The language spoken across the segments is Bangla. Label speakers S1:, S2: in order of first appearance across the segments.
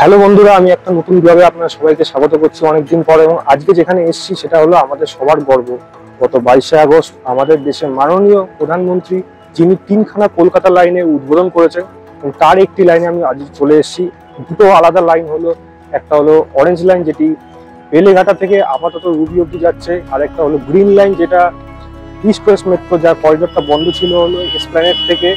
S1: হ্যালো বন্ধুরা, আমি একটা নতুন ব্লগে আপনারা সবাইকে স্বাগত করছি অনেকদিন পর। এবং আজকে যেখানে এসেছি সেটা হলো আমাদের সবার গর্ব। গত 22শে আগস্ট আমাদের দেশের মাননীয় প্রধানমন্ত্রী, যিনি 3খানা কলকাতা লাইনে উদ্বোধন করেছেন, এবং তার একটি লাইনে আমি আজ চলে এসেছি। দুটো আলাদা লাইন হলো, একটা হলো অরেঞ্জ লাইন যেটি বেলেঘাটা থেকে আপাতত রুবি অব্দি যাচ্ছে, আর একটা হলো গ্রিন লাইন যেটা ইস্ট ওয়েস্ট মেট্রো, যার করিডোরটা বন্ধ ছিল হলো এসপ্ল্যানেড থেকে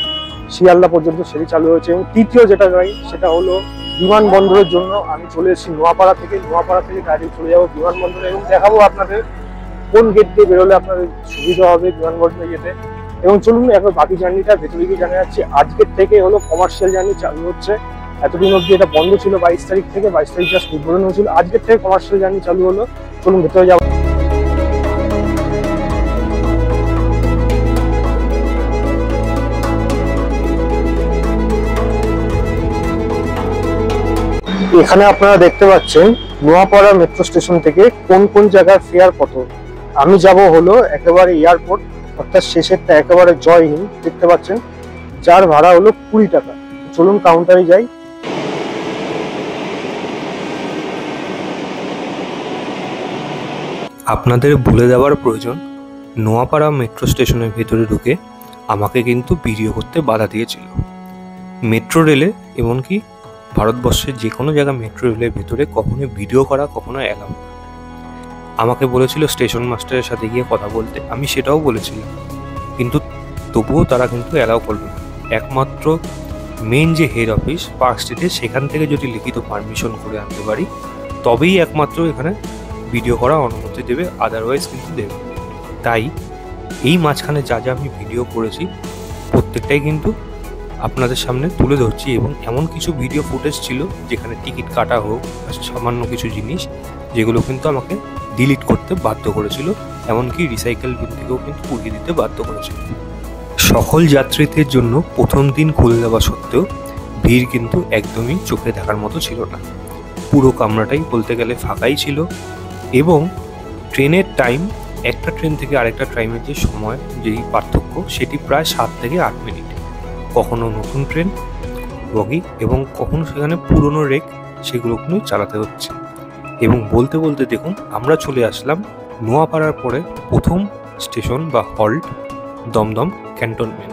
S1: শিয়ালদা পর্যন্ত, সেটি চালু হয়েছে। এবং তৃতীয় যেটা লাইন সেটা হলো বিমানবন্দরের জন্য। আমি চলে এসেছি নোয়াপাড়া থেকে ডাইরেক্ট চলে যাবো বিমানবন্দরে, এবং দেখাবো আপনাদের কোন গেট দিয়ে বেরোলে আপনাদের সুবিধা হবে বিমানবন্দরে যেতে। এবং চলুন একবার বাকি জার্নিটা ভেতরে গিয়ে জানা যাচ্ছে। আজকের থেকে হলো কমার্শিয়াল জার্নি চালু হচ্ছে। এতদিন অব্দি এটা বন্ধ ছিল 22 তারিখ থেকে, 22 তারিখ জাস্ট উদ্বোধন হয়েছিল। আজকের থেকে কমার্শিয়াল জার্নি চালু হলো। চলুন ভেতরে যাবো। এখানে আপনারা দেখতে পাচ্ছেন নোয়াপাড়া মেট্রো স্টেশন থেকে কোন কোন জায়গার ফেয়ার কত। আমি যাব হলো একেবারে এয়ারপোর্ট, অর্থাৎ শেষেরটা একেবারে জয় হিন্দ দেখতে পাচ্ছেন, যার ভাড়া হলো 20 টাকা। চলুন কাউন্টারে যাই।
S2: আপনাদের বলে দেওয়ার প্রয়োজন, নোয়াপাড়া মেট্রো স্টেশনের ভেতরে ঢুকে আমাকে কিন্তু ভিডিও করতে বাধা দিয়েছিল মেট্রো রেলে। এমনকি ভারতবর্ষের যে কোনো জায়গা মেট্রো রেলের ভেতরে কখনোই ভিডিও করা কখনো অ্যালাউ না। আমাকে বলেছিল স্টেশন মাস্টারের সাথে গিয়ে কথা বলতে, আমি সেটাও বলেছিলাম, কিন্তু তবুও তারা কিন্তু অ্যালাউ করবে না। একমাত্র মেন যে হেড অফিস পার্ক স্ট্রিটে, সেখান থেকে যদি লিখিত পারমিশন করে আনতে পারি তবেই একমাত্র এখানে ভিডিও করা অনুমতি দেবে, আদারওয়াইজ কিন্তু দেবে। তাই এই মাঝখানে যা যা আমি ভিডিও করেছি প্রত্যেকটাই কিন্তু আপনাদের সামনে তুলে ধরছি। এবং এমন কিছু ভিডিও ফুটেজ ছিল যেখানে টিকিট কাটা হোক, সামান্য কিছু জিনিস যেগুলো কিন্তু আমাকে ডিলিট করতে বাধ্য করেছিল, এমনকি রিসাইকেল বিন থেকেও কিন্তু পুড়িয়ে দিতে বাধ্য করেছিল। সকল যাত্রীদের জন্য প্রথম দিন খুলে দেওয়া সত্ত্বেও ভিড় কিন্তু একদমই চোখে দেখার মতো ছিল না। পুরো কামরাটাই বলতে গেলে ফাঁকাই ছিল। এবং ট্রেনের টাইম, একটা ট্রেন থেকে আরেকটা ট্রেনের যে সময়, যেই পার্থক্য, সেটি প্রায় 7 থেকে 8 মিনিট। কখনো নতুন ট্রেন বগি এবং কখনো সেখানে পুরনো রেক, সেগুলো কিন্তু চালাতে হচ্ছে। এবং বলতে বলতে দেখুন আমরা চলে আসলাম নোয়াপাড়ার পরে প্রথম স্টেশন বা হল্ট, দমদম ক্যান্টনমেন্ট।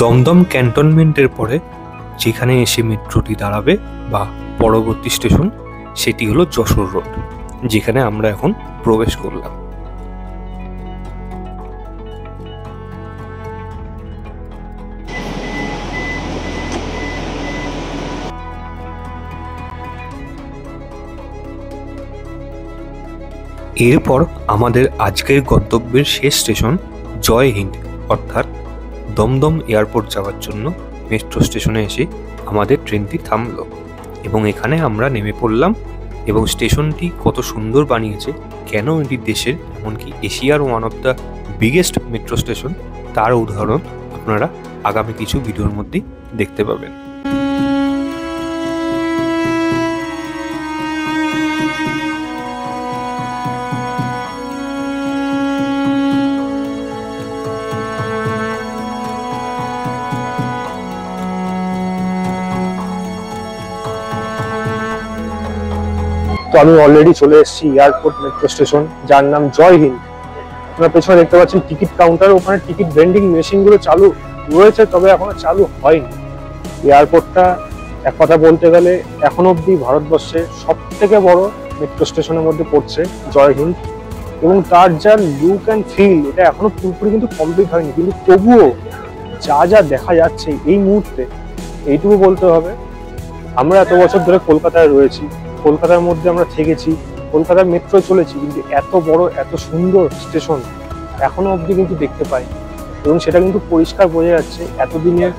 S2: দমদম ক্যান্টনমেন্টের পরে যেখানে এসে মেট্রোটি দাঁড়াবে বা পরবর্তী স্টেশন, সেটি হলো যশোর রোড, যেখানে আমরা এখন প্রবেশ করলাম। এরপর আমাদের আজকের গন্তব্যের শেষ স্টেশন জয় হিন্দ, অর্থাৎ দমদম এয়ারপোর্ট যাওয়ার জন্য মেট্রো স্টেশনে এসে আমাদের ট্রেনটি থামলো এবং এখানে আমরা নেমে পড়লাম। এবং স্টেশনটি কত সুন্দর বানিয়েছে, কেন এটি দেশের এমনকি এশিয়ার one of the biggest metro station, তার উদাহরণ আপনারা আগামী কিছু ভিডিওর মধ্যেই দেখতে পাবেন।
S1: তো আমি অলরেডি চলে এসেছি এয়ারপোর্ট মেট্রো স্টেশন, যার নাম জয় হিন্দ। আপনার পেছনে দেখতে পাচ্ছেন টিকিট কাউন্টার, ওখানে টিকিট ভেন্ডিং মেশিন গুলো চালু রয়েছে, তবে এখনো চালু হয়নি। এয়ারপোর্টটা এক কথা বলতে গেলে এখন অব্দি ভারতবর্ষে সব থেকে বড় মেট্রো স্টেশনের মধ্যে পড়ছে জয় হিন্দ, এবং তার যা লুক অ্যান্ড ফিল এটা এখনো পুরোপুরি কিন্তু কমপ্লিট হয়নি, কিন্তু তবুও যা যা দেখা যাচ্ছে এই মুহূর্তে, এইটুকু বলতে হবে আমরা এত বছর ধরে কলকাতায় রয়েছি, কলকাতার মধ্যে আমরা থেকেছি, কলকাতার মেট্রো চলেছি, কিন্তু এত বড় এত সুন্দর স্টেশন এখনো অবধি কিন্তু দেখতে পাই। এবং সেটা কিন্তু পরিষ্কার বোঝা যাচ্ছে এতদিনের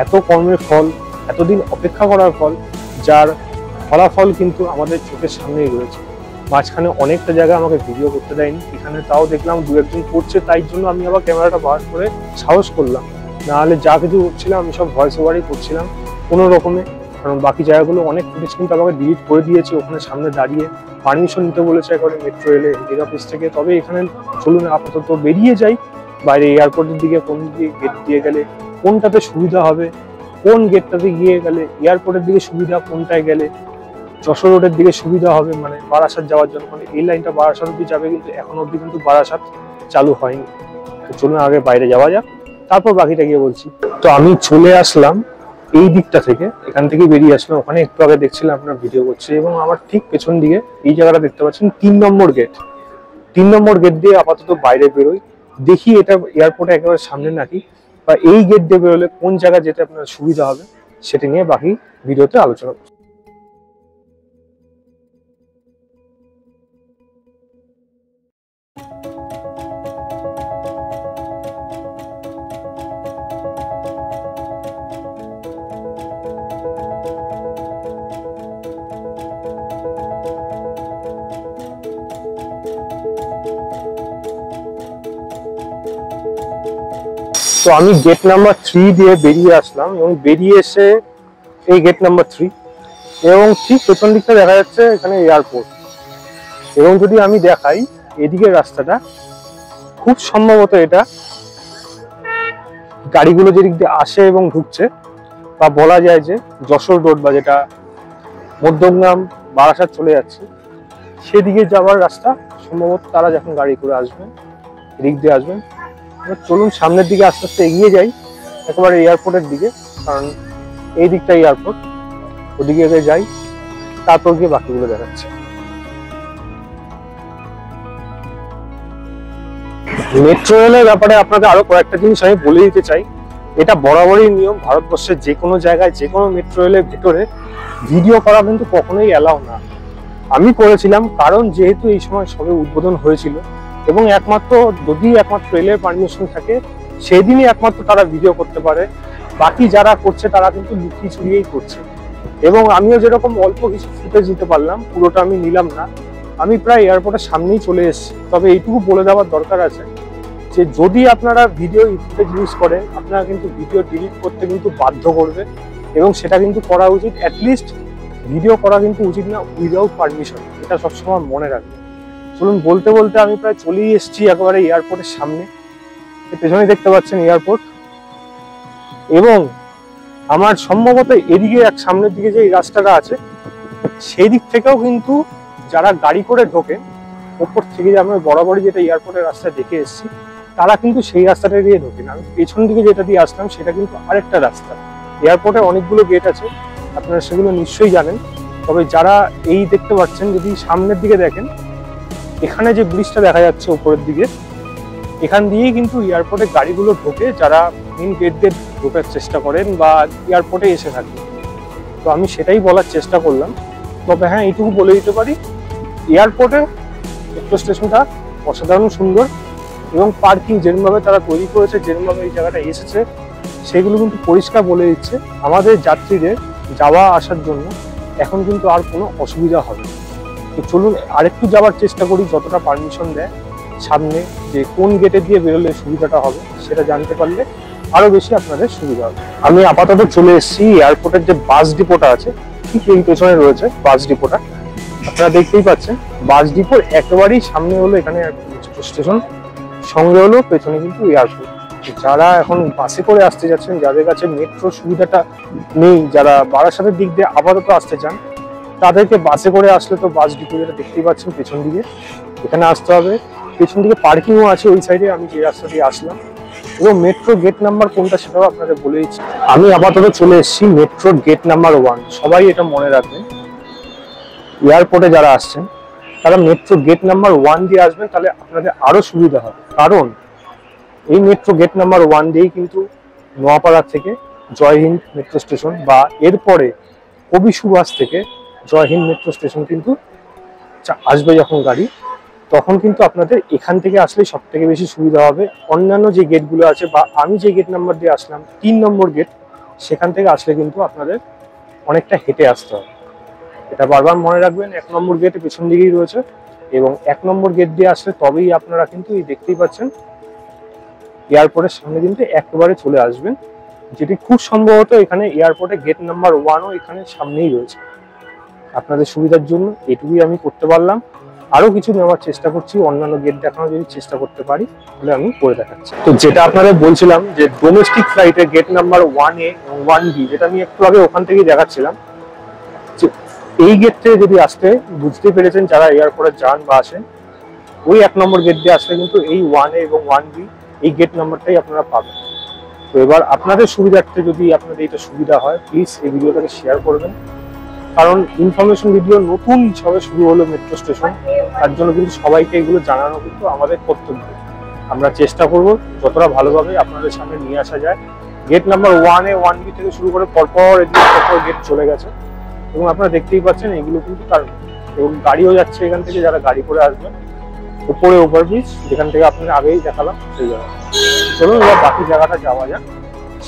S1: এত কর্মের ফল, এতদিন অপেক্ষা করার ফল, যার ফলাফল কিন্তু আমাদের চোখের সামনেই রয়েছে। মাঝখানে অনেকটা জায়গা আমাকে ভিডিও করতে দেয়নি, এখানে তাও দেখলাম দু একজন করছে, তাই জন্য আমি আবার ক্যামেরাটা বার করে সাহস করলাম, নাহলে যা কিছু করছিলাম আমি সব ভয়েস ওভারই করছিলাম কোনো রকমে। কারণ বাকি জায়গাগুলো অনেক ফুটেজ কিন্তু আমাকে ডিলিট করে দিয়েছে, ওখানে সামনে দাঁড়িয়ে পারমিশন নিতে বলেছে একবারে মেট্রো রেলে হেড অফিস থেকে। তবে এখানে চলুন আপাতত বেরিয়ে যাই বাইরে, এয়ারপোর্টের দিকে কোন দিকে গেট দিয়ে গেলে কোনটাতে সুবিধা হবে, কোন গেটটাতে গিয়ে গেলে এয়ারপোর্টের দিকে সুবিধা, কোনটায় গেলে যশোর রোডের দিকে সুবিধা হবে, মানে বারাসাত যাওয়ার জন্য, মানে এই লাইনটা বারাসাত অব্দি যাবে, কিন্তু এখন অব্দি কিন্তু বারাসাত চালু হয়নি। তো চলুন আগে বাইরে যাওয়া যাক, তারপর বাকিটা গিয়ে বলছি। তো আমি চলে আসলাম এই দিকটা থেকে, এখান থেকে বেরিয়ে আসলাম, ওখানে একটু আগে দেখছিলাম আপনার ভিডিও করছে, এবং আমার ঠিক পেছন দিকে এই জায়গাটা দেখতে পাচ্ছেন 3 নম্বর গেট। 3 নম্বর গেট দিয়ে আপাতত বাইরে বেরোই, দেখি এটা এয়ারপোর্টে একেবারে সামনে নাকি, বা এই গেট দিয়ে বেরোলে কোন জায়গা যেতে আপনার সুবিধা হবে, সেটা নিয়ে বাকি ভিডিওতে আলোচনা করছি। তো আমি গেট নাম্বার 3 দিয়ে বেরিয়ে আসলাম, এবং বেরিয়ে এসে এই গেট নাম্বার 3, এবং ঠিক পেছন দিকটা দেখা যাচ্ছে এখানে এয়ারপোর্ট। এবং যদি আমি দেখাই এদিকের রাস্তাটা, খুব সম্ভবত এটা গাড়িগুলো যেদিক দিয়ে আসে এবং ঢুকছে, বা বলা যায় যে যশোর রোড বা যেটা মধ্যমগ্রাম বারাসাত চলে যাচ্ছে সেদিকে যাওয়ার রাস্তা সম্ভবত। তারা যখন গাড়ি করে আসবেন এদিক দিয়ে আসবেন। চলুন সামনের দিকে আস্তে আস্তে এগিয়ে যাই একেবারে এয়ারপোর্টের দিকে, কারণ এই দিকটা এয়ারপোর্ট, ওদিকে এগিয়ে যাই, তারপর গিয়ে বাকিগুলো দেখাচ্ছে। মেট্রো রেলের ব্যাপারে আপনাকে আরো কয়েকটা জিনিস আমি বলে দিতে চাই। এটা বরাবরই নিয়ম, ভারতবর্ষের যে কোনো জায়গায় যে কোনো মেট্রো রেলের ভেতরে ভিডিও করা কিন্তু কখনোই অ্যালাউ না। আমি করেছিলাম, কারণ যেহেতু এই সময় সবে উদ্বোধন হয়েছিল, এবং একমাত্র রেলের পারমিশন থাকে সেদিনই একমাত্র তারা ভিডিও করতে পারে, বাকি যারা করছে তারা কিন্তু লুকিয়ে চুরিয়েই করছে। এবং আমিও যেরকম অল্প কিছু ফুটেজ নিতে পারলাম, পুরোটা আমি নিলাম না, আমি প্রায় এয়ারপোর্টের সামনেই চলে এসেছি। তবে এইটুকু বলে দেওয়ার দরকার আছে যে যদি আপনারা ভিডিও ফুটেজ ইউজ করেন, আপনারা কিন্তু ভিডিও ডিলিট করতে কিন্তু বাধ্য করবে, এবং সেটা কিন্তু করা উচিত। অ্যাটলিস্ট ভিডিও করা কিন্তু উচিত না উইদাউট পারমিশন, এটা সবসময় মনে রাখবেন। চলুন বলতে বলতে আমি প্রায় চলেই এসেছি একেবারে এয়ারপোর্টের সামনে। পেছনে দেখতে পাচ্ছেন এয়ারপোর্ট, এবং আমার সম্ভবত এদিকে এক সামনের দিকে যে রাস্তাটা আছে সেই দিক থেকেও কিন্তু যারা গাড়ি করে ঢোকে ওপর থেকে, যে আমরা বরাবরই যেটা এয়ারপোর্টের রাস্তা দেখে এসেছি, তারা কিন্তু সেই রাস্তাটা দিয়ে ঢোকে না। আমি পেছন দিকে যেটা দিয়ে আসলাম সেটা কিন্তু আরেকটা রাস্তা। এয়ারপোর্টে অনেকগুলো গেট আছে, আপনারা সেগুলো নিশ্চয়ই জানেন। তবে যারা এই দেখতে পাচ্ছেন, যদি সামনের দিকে দেখেন, এখানে যে ব্রিজটা দেখা যাচ্ছে উপরের দিকে, এখান দিয়েই কিন্তু এয়ারপোর্টে গাড়িগুলো ঢোকে যারা মেন গেট দিয়ে ঢোকার চেষ্টা করেন বা এয়ারপোর্টে এসে থাকেন। তো আমি সেটাই বলার চেষ্টা করলাম। তবে হ্যাঁ, এইটুকু বলে দিতে পারি, এয়ারপোর্টে মেট্রো স্টেশনটা অসাধারণ সুন্দর, এবং পার্কিং যেরকমভাবে তারা তৈরি করেছে, যেরকমভাবে এই জায়গাটা এসেছে, সেগুলো কিন্তু পরিষ্কার বলে দিচ্ছে আমাদের যাত্রীদের যাওয়া আসার জন্য এখন কিন্তু আর কোনো অসুবিধা হবে না। তো চলুন আরেকটু যাওয়ার চেষ্টা করি, যতটা পারমিশন দেয় সামনে যে কোন গেটে দিয়ে বেরোলে সুবিধাটা হবে সেটা জানতে পারলে আরো বেশি আপনাদের সুবিধা হবে। আমি আপাতত চলে এসেছি এয়ারপোর্টের যে বাস ডিপোটা আছে, ঠিক এই পেছনে রয়েছে বাস ডিপোটা। আপনারা দেখতেই পাচ্ছেন বাস ডিপোর একেবারেই সামনে হলো এখানে মেট্রো স্টেশন, সঙ্গে হলো পেছনে কিন্তু এয়ারপোর্ট। যারা এখন বাসে করে আসতে যাচ্ছেন, যাদের কাছে মেট্রো সুবিধাটা নেই, যারা বারাসাতের দিক দিয়ে আপাতত আসতে চান, তাদেরকে বাসে করে আসলে তো বাস ডিপো যেটা দেখতেই পাচ্ছেন পেছন দিকে, এখানে আসতে হবে। পেছন দিকে পার্কিংও আছে ওই সাইডে, আমি যে রাস্তা দিয়ে আসলাম। এবং মেট্রো গেট নাম্বার কোনটা সেটাও আপনাদের বলে দিচ্ছি। আমি আপাতত চলে এসেছি মেট্রোর গেট নাম্বার 1। সবাই এটা মনে রাখবেন, এয়ারপোর্টে যারা আসছেন তারা মেট্রো গেট নাম্বার 1 দিয়ে আসবেন, তাহলে আপনাদের আরো সুবিধা হবে। কারণ এই মেট্রো গেট নাম্বার 1 দিয়েই কিন্তু নোয়াপাড়া থেকে জয়হিন্দ মেট্রো স্টেশন বা এরপরে কবি সুভাষ থেকে জয়হিন্দ মেট্রো স্টেশন কিন্তু আসবে যখন গাড়ি, তখন কিন্তু আপনাদের এখান থেকে আসলে সব থেকে বেশি সুবিধা হবে। অন্যান্য যে গেটগুলো আছে বা আমি যে গেট নাম্বার দিয়ে আসলাম 3 নম্বর গেট, সেখান থেকে আসলে কিন্তু আপনাদের অনেকটা হেঁটে আসতে হবে। এটা বারবার মনে রাখবেন, 1 নম্বর গেট পেছন দিকেই রয়েছে এবং 1 নম্বর গেট দিয়ে আসলে তবেই আপনারা কিন্তু এই দেখতেই পাচ্ছেন এয়ারপোর্টের সামনে কিন্তু একেবারে চলে আসবেন, যেটি খুব সম্ভবত এখানে এয়ারপোর্টে গেট নাম্বার 1ও এখানে সামনেই রয়েছে। আপনাদের সুবিধার জন্য এটুকুই আমি করতে পারলাম, আরো কিছু নেওয়ার চেষ্টা করছি, অন্যান্য গেট দেখানোর যদি চেষ্টা করতে পারি তাহলে আমি করে দেখাচ্ছি। তো যেটা আপনাদের বলছিলাম যে ডোমেস্টিক ফ্লাইটের গেট নাম্বার 1A এবং 1B, যেটা আমি একটু আগে ওখান থেকেই দেখাচ্ছিলাম, এই গেট থেকে যদি আসতে বুঝতে পেরেছেন যারা এয়ারপোর্টে যান বা আসেন, ওই 1 নম্বর গেট দিয়ে আসলে কিন্তু এই 1A এবং 1B এই গেট নাম্বারটাই আপনারা পাবেন। তো এবার আপনাদের সুবিধার্থে যদি আপনাদের এটা সুবিধা হয়, প্লিজ এই ভিডিওটাকে শেয়ার করবেন। কারণ ইনফরমেশন ভিডিও নতুন সবে শুরু হলো মেট্রো স্টেশন, তার জন্য কিন্তু সবাইকে এগুলো জানানো কিন্তু আমাদের কর্তব্য। আমরা চেষ্টা করব যতটা ভালোভাবে আপনাদের সামনে নিয়ে আসা যায়। গেট নাম্বার 1A 1B থেকে শুরু করে পরপর গেট চলে গেছে এবং আপনারা দেখতেই পাচ্ছেন এগুলো কিন্তু তার, এবং গাড়িও যাচ্ছে এখান থেকে, যারা গাড়ি করে আসবেন উপরে ওভারব্রিজ, যেখান থেকে আপনারা আগেই দেখালাম সেই জায়গা। চলুন এবার বাকি জায়গাটা যাওয়া যাক,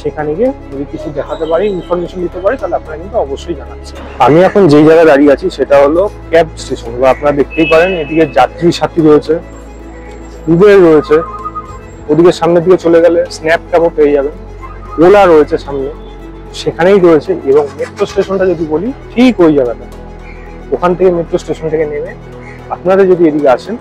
S1: সেখানে গিয়ে যদি কিছু দেখাতে পারি, ইনফরমেশন দিতে পারি, তাহলে আপনারা কিন্তু অবশ্যই জানাচ্ছি। আমি এখন যেই জায়গায় দাঁড়িয়ে আছি সেটা হলো ক্যাব স্টেশন। বা আপনারা দেখতেই পারেন এদিকে যাত্রী সাথী রয়েছে, উবের রয়েছে, ওদিকে সামনের দিকে চলে গেলে স্ন্যাপ ক্যাবও পেয়ে যাবেন, ওলা রয়েছে সামনে, সেখানেই রয়েছে। এবং মেট্রো স্টেশনটা যদি বলি ঠিক ওই জায়গাটা, ওখান থেকে মেট্রো স্টেশন থেকে নেমে আপনারা যদি এদিকে আসেন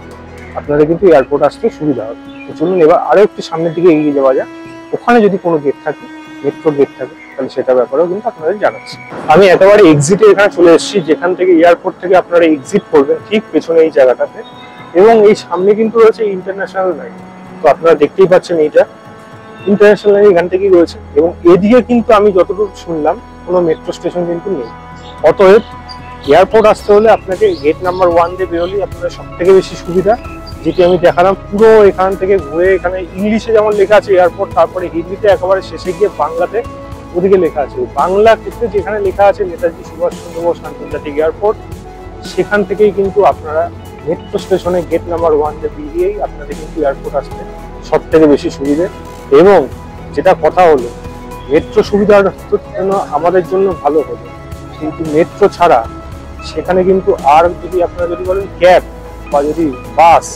S1: আপনাদের কিন্তু এয়ারপোর্ট আসতে সুবিধা হবে। তো চলুন এবার আরো একটু সামনের দিকে এগিয়ে যাওয়া যায়, ওখানে যদি কোনো গেট থাকে, মেট্রো গেট থাকে, তাহলে সেটা ব্যাপারেও কিন্তু আপনাদের জানাচ্ছি। আমি একেবারে এক্সিটে এখানে চলে এসেছি, যেখান থেকে এয়ারপোর্ট থেকে আপনারা এক্সিট করবেন ঠিক পেছনে এই জায়গাটাতে, এবং এই সামনে কিন্তু রয়েছে ইন্টারন্যাশনাল লাইন। তো আপনারা দেখতেই পাচ্ছেন এইটা ইন্টারন্যাশনাল লাইন এখান থেকেই রয়েছে, এবং এদিকে কিন্তু আমি যতটুকু শুনলাম কোনো মেট্রো স্টেশন কিন্তু নেই। অতএব এয়ারপোর্ট আসতে হলে আপনাকে গেট নাম্বার 1 দিয়ে বেরোলেই আপনাদের সব থেকে বেশি সুবিধা, যেটি আমি দেখালাম। পুরো এখান থেকে ঘুরে এখানে ইংলিশে যেমন লেখা আছে এয়ারপোর্ট, তারপরে হিন্দিতে একেবারে শেষে গিয়ে বাংলাতে ওদিকে লেখা আছে। বাংলা ক্ষেত্রে যেখানে লেখা আছে নেতাজি সুভাষচন্দ্র বোস আন্তর্জাতিক এয়ারপোর্ট, সেখান থেকেই কিন্তু আপনারা মেট্রো স্টেশনে গেট নাম্বার 1 দিয়ে বেরিয়েই আপনাদের কিন্তু এয়ারপোর্ট আসতে সব থেকে বেশি সুবিধে। এবং যেটা কথা হলো, মেট্রো সুবিধার জন্য আমাদের জন্য ভালো হলো, কিন্তু মেট্রো ছাড়া সেখানে কিন্তু আর যদি আপনারা যদি বলেন ক্যাব বা যদি বাস,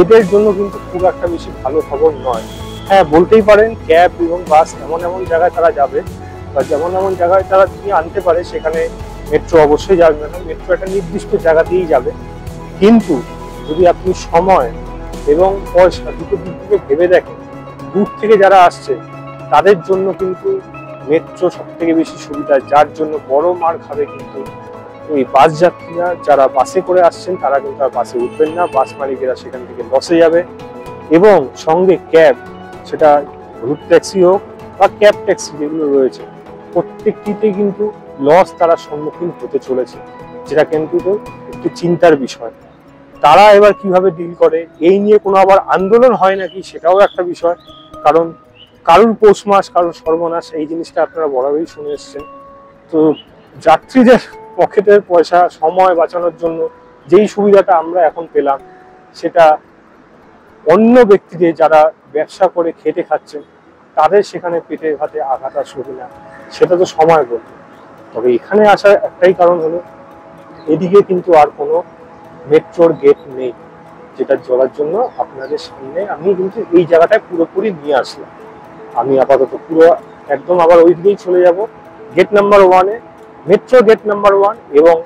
S1: এদের জন্য কিন্তু খুব একটা বেশি ভালো খবর নয়। হ্যাঁ, বলতেই পারেন ক্যাব এবং বাস এমন এমন জায়গায় তারা যাবে বা যেমন এমন জায়গায় তারা যদি আনতে পারে, সেখানে মেট্রো অবশ্যই যাবে না। মেট্রো একটা নির্দিষ্ট জায়গা দিয়েই যাবে, কিন্তু যদি আপনি সময় এবং পয়সা দুটো দিক থেকে ভেবে দেখেন, দূর থেকে যারা আসছে তাদের জন্য কিন্তু মেট্রো সব থেকে বেশি সুবিধা, যার জন্য বড় মার খাবে কিন্তু ওই বাস যাত্রীরা। যারা বাসে করে আসছেন তারা কিন্তু আর বাসে উঠবেন না, বাস মালিকেরা সেখান থেকে লসে যাবে। এবং সঙ্গে ক্যাব, সেটা রুট ট্যাক্সি হোক বা ক্যাব ট্যাক্সি যেগুলো রয়েছে, প্রত্যেকটিতে কিন্তু লস তারা সম্মুখীন হতে চলেছে, যেটা কিন্তু একটু চিন্তার বিষয়। তারা এবার কিভাবে ডিল করে, এই নিয়ে কোনো আবার আন্দোলন হয় নাকি সেটাও একটা বিষয়। কারণ কারুর পৌষ মাস কারুর সর্বনাশ, এই জিনিসটা আপনারা বরাবরই শুনে এসছেন। তো যাত্রীদের পকেটের পয়সা, সময় বাঁচানোর জন্য যেই সুবিধাটা আমরা এখন পেলাম, সেটা অন্য ব্যক্তিদের যারা ব্যবসা করে খেটে খাচ্ছেন তাদের সেখানে পেটে ভাতে আঘাত আসবে না, সেটা তো সময় বলবে। তবে এখানে আসার একটাই কারণ হলো, এদিকে কিন্তু আর কোনো মেট্রোর গেট নেই। যেটা চলার জন্য আপনাদের সামনে আমি কিন্তু এই জায়গাটায় পুরোপুরি নিয়ে আসলাম। আমি আপাতত পুরো একদম আবার ওই দিকেই চলে যাব গেট নাম্বার 1-এ, মেট্রো গেট নাম্বার 1 এবং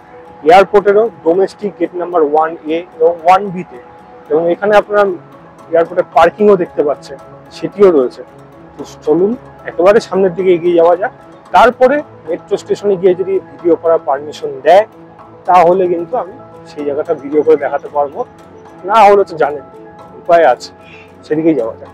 S1: এয়ারপোর্টেরও ডোমেস্টিক গেট নাম্বার 1A এবং 1B-তে, এবং এখানে আপনারা এয়ারপোর্টের পার্কিংও দেখতে পাচ্ছেন, সেটিও রয়েছে। তো চলুন একেবারে সামনের দিকে এগিয়ে যাওয়া যাক। তারপরে মেট্রো স্টেশনে গিয়ে যদি ভিডিও করার পারমিশন দেয় তাহলে কিন্তু আমি সেই জায়গাটা ভিডিও করে দেখাতে পারবো, না হলে তো জানেন উপায় আছে, সেদিকেই যাওয়া যাক।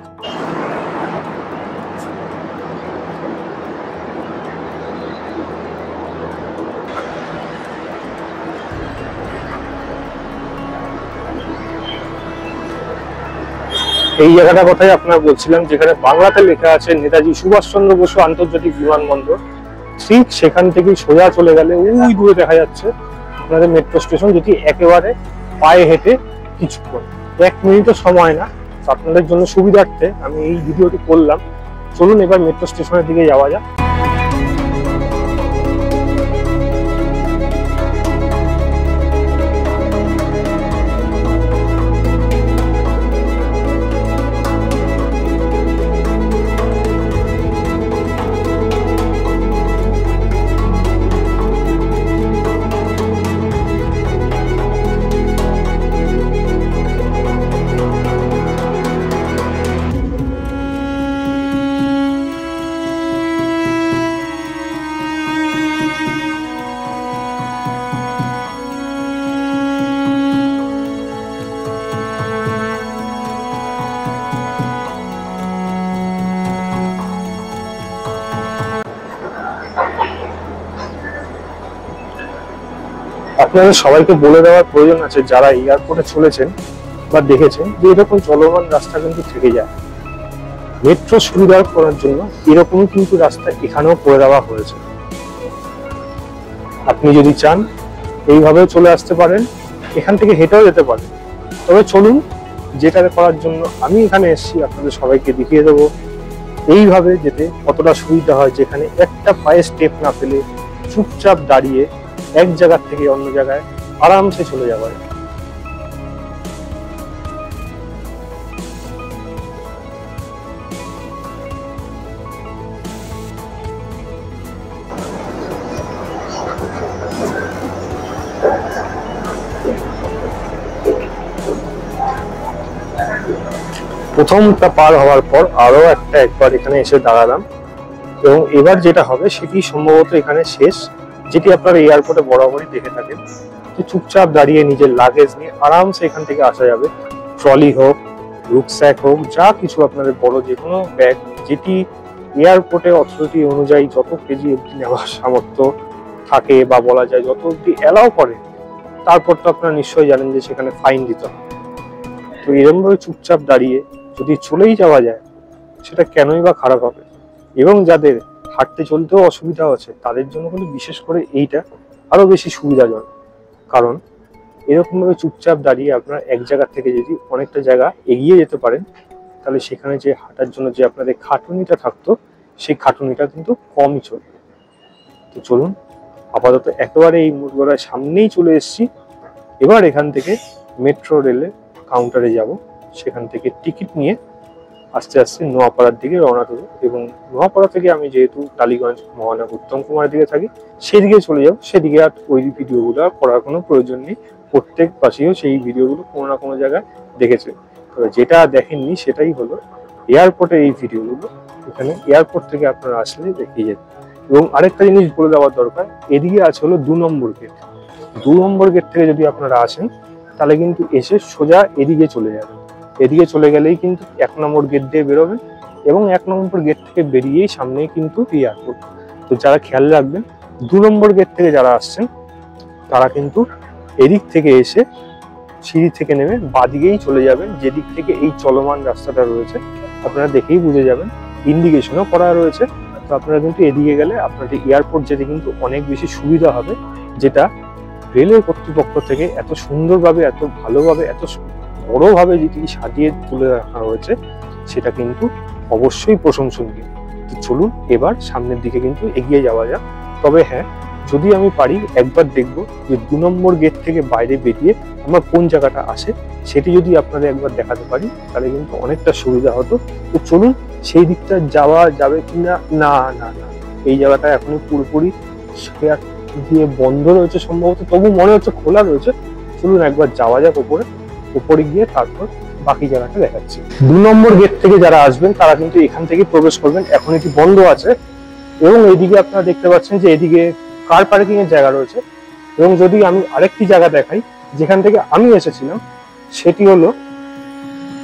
S1: এই জায়গাটার কথাই আপনারা বলছিলাম, যেখানে বাংলাতে লেখা আছে নেতাজি সুভাষচন্দ্র বসু আন্তর্জাতিক বিমানবন্দর। ঠিক সেখান থেকে সোজা চলে গেলে ওই দূরে দেখা যাচ্ছে আপনাদের মেট্রো স্টেশন, যেটি একেবারে পায়ে হেঁটে কিছুক্ষণ, 1 মিনিটও সময় না। আপনাদের জন্য সুবিধার্থে আমি এই ভিডিওটি করলাম। চলুন এবার মেট্রো স্টেশনের দিকে যাওয়া যাক। আপনাদের সবাইকে বলে দেওয়ার প্রয়োজন আছে, যারা এয়ারপোর্টে চলেছেন বা দেখেছেন, যে এরকম চলমান রাস্তা কিন্তু থেকে যায়। মেট্রো সুবিধা করার জন্য এরকম কিন্তু রাস্তা এখানেও করে দেওয়া হয়েছে। আপনি যদি চান এইভাবেও চলে আসতে পারেন, এখান থেকে হেঁটেও যেতে পারেন। তবে চলুন, যেটা করার জন্য আমি এখানে এসেছি আপনাদের সবাইকে দেখিয়ে দেবো এইভাবে যেতে কতটা সুবিধা হয়, যেখানে একটা পায়ে স্টেপ না ফেলে চুপচাপ দাঁড়িয়ে এক জায়গা থেকে অন্য জায়গায় আরামসে চলে যাওয়া যায়। প্রথমটা পার হওয়ার পর আরো একবার এখানে এসে দাঁড়ালাম, এবং এবার যেটা হবে সেটি সম্ভবত এখানে শেষ, যেটি আপনারা এয়ারপোর্টে বরাবরই দেখে থাকেন, যে চুপচাপ দাঁড়িয়ে নিজের লাগেজ নিয়ে আরামসে এখান থেকে আসা যাবে। ট্রলি হোক, রুকস্যাক হোক, যা কিছু আপনাদের বড় যে কোনো ব্যাগ, যেটি এয়ারপোর্টে অথরিটি অনুযায়ী যত কেজি অব্দি নেওয়ার সামর্থ্য থাকে বা বলা যায় যত অব্দি অ্যালাউ করে, তারপর তো আপনারা নিশ্চয়ই জানেন যে সেখানে ফাইন দিতে হবে। তো এরকমভাবে চুপচাপ দাঁড়িয়ে যদি চলেই যাওয়া যায়, সেটা কেনই বা খারাপ হবে। এবং যাদের হাঁটতে চলতেও অসুবিধা আছে তাদের জন্য কিন্তু বিশেষ করে এইটা আরো বেশি সুবিধাজনক, কারণ এরকম ভাবে চুপচাপ দাঁড়িয়ে আপনারা এক জায়গা থেকে যদি অনেকটা জায়গা এগিয়ে যেতে পারেন, তাহলে সেখানে যে হাঁটার জন্য যে আপনাদের খাটুনিটা থাকতো, সেই খাটুনিটা কিন্তু কমই চলবে। তো চলুন, আপাতত একেবারে এই মোড়গড়ার সামনেই চলে এসেছি। এবার এখান থেকে মেট্রো রেলের কাউন্টারে যাব, সেখান থেকে টিকিট নিয়ে আস্তে আস্তে নোয়াপাড়ার দিকে রওনা দেবো, এবং নোয়াপাড়া থেকে আমি যেহেতু টালিগঞ্জ মহানগর উত্তম কুমারের দিকে থাকি, সেদিকে চলে যাবো। সেদিকে আর ওই ভিডিওগুলো করার কোনো প্রয়োজন নেই, প্রত্যেক পাশেও সেই ভিডিওগুলো কোনো না কোনো জায়গায় দেখেছে। তবে যেটা দেখেননি সেটাই হলো এয়ারপোর্টের এই ভিডিওগুলো, এখানে এয়ারপোর্ট থেকে আপনারা আসলে দেখিয়ে যেত। এবং আরেকটা জিনিস বলে দেওয়ার দরকার, এদিকে আছে হলো 2 নম্বর গেট। 2 নম্বর গেট থেকে যদি আপনারা আসেন, তাহলে কিন্তু এসে সোজা এদিকে চলে যাবেন। এদিকে চলে গেলেই কিন্তু 1 নম্বর গেট দিয়ে বেরোবেন, এবং 1 নম্বর গেট থেকে বেরিয়েই সামনেই কিন্তু এয়ারপোর্ট। তো যারা খেয়াল রাখবেন, 2 নম্বর গেট থেকে যারা আসছেন তারা কিন্তু এদিক থেকে এসে সিঁড়ি থেকে নেমে বাদিকেই চলে যাবেন, যেদিক থেকে এই চলমান রাস্তাটা রয়েছে। আপনারা দেখেই বুঝে যাবেন, ইন্ডিকেশনও করা রয়েছে। তো আপনারা কিন্তু এদিকে গেলে আপনাদের এয়ারপোর্ট যেতে কিন্তু অনেক বেশি সুবিধা হবে, যেটা রেলের কর্তৃপক্ষ থেকে এত সুন্দরভাবে, এত ভালোভাবে, এত বড়ভাবে যেটি সাজিয়ে তুলে রাখা হয়েছে, সেটা কিন্তু অবশ্যই প্রশংসনীয়। তো চলুন এবার সামনের দিকে কিন্তু এগিয়ে যাওয়া যাক। তবে হ্যাঁ, যদি আমি পারি একবার দেখবো যে 2 নম্বর গেট থেকে বাইরে বেরিয়ে আমার কোন জায়গাটা আসে, সেটি যদি আপনাদের একবার দেখাতে পারি তাহলে কিন্তু অনেকটা সুবিধা হতো। তো চলুন সেই দিকটা যাওয়া যাবে কিনা। না না না, এই জায়গাটা এখনই পুরোপুরি দিয়ে বন্ধ রয়েছে সম্ভবত, তবু মনে হচ্ছে খোলা রয়েছে। চলুন একবার যাওয়া যাক উপরে গিয়ে তারপর বাকি জায়গাটা দেখাচ্ছি। 2 নম্বর গেট থেকে যারা আসবেন তারা কিন্তু এখান থেকে প্রবেশ করবেন, এখন এটি বন্ধ আছে। এবং এইদিকে আপনারা দেখতে পাচ্ছেন যে এদিকে কার পার্কিং এর জায়গা রয়েছে। এবং যদি আমি আরেকটি জায়গা দেখাই যেখান থেকে আমি এসেছিলাম, সেটি হলো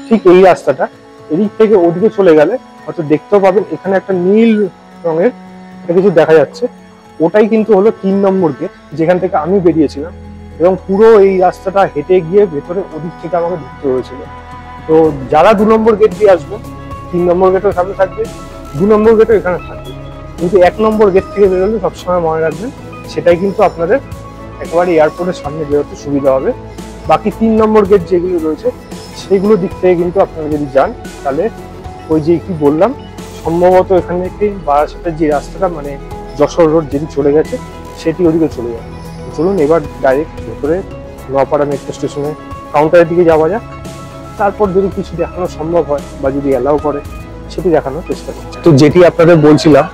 S1: ঠিক এই রাস্তাটা। এদিক থেকে ওদিকে চলে গেলে হয়তো দেখতেও পাবেন এখানে একটা নীল রঙের কিছু দেখা যাচ্ছে, ওটাই কিন্তু হলো 3 নম্বর গেট যেখান থেকে আমি বেরিয়েছিলাম। এবং পুরো এই রাস্তাটা হেঁটে গিয়ে ভেতরে ওদিক থেকে আমাকে ঢুকতে হয়েছিল। তো যারা 2 নম্বর গেট দিয়ে আসবেন, 3 নম্বর গেটও সামনে থাকবে, 2 নম্বর গেটও এখানে থাকবে, কিন্তু 1 নম্বর গেট থেকে বেরোলে সবসময় মনে রাখবেন সেটাই কিন্তু আপনাদের একেবারে এয়ারপোর্টের সামনে বেরোতে সুবিধা হবে। বাকি 3 নম্বর গেট যেগুলো রয়েছে সেগুলো দিক থেকে কিন্তু আপনারা যদি যান তাহলে ওই যে কি বললাম, সম্ভবত এখান থেকে বারাসাতের যে রাস্তাটা মানে যশোর রোড যেটি চলে গেছে সেটি ওদিকে চলে যাবে। চলুন এবার ডাইরেক্ট ভেতরে নোয়াপাড়া মেট্রো স্টেশনে কাউন্টারের দিকে যাওয়া যাক, তারপর যদি কিছু দেখানো সম্ভব হয় বা যদি অ্যালাউ করে সেটি দেখানোর চেষ্টা করছি। তো যেটি আপনাদের বলছিলাম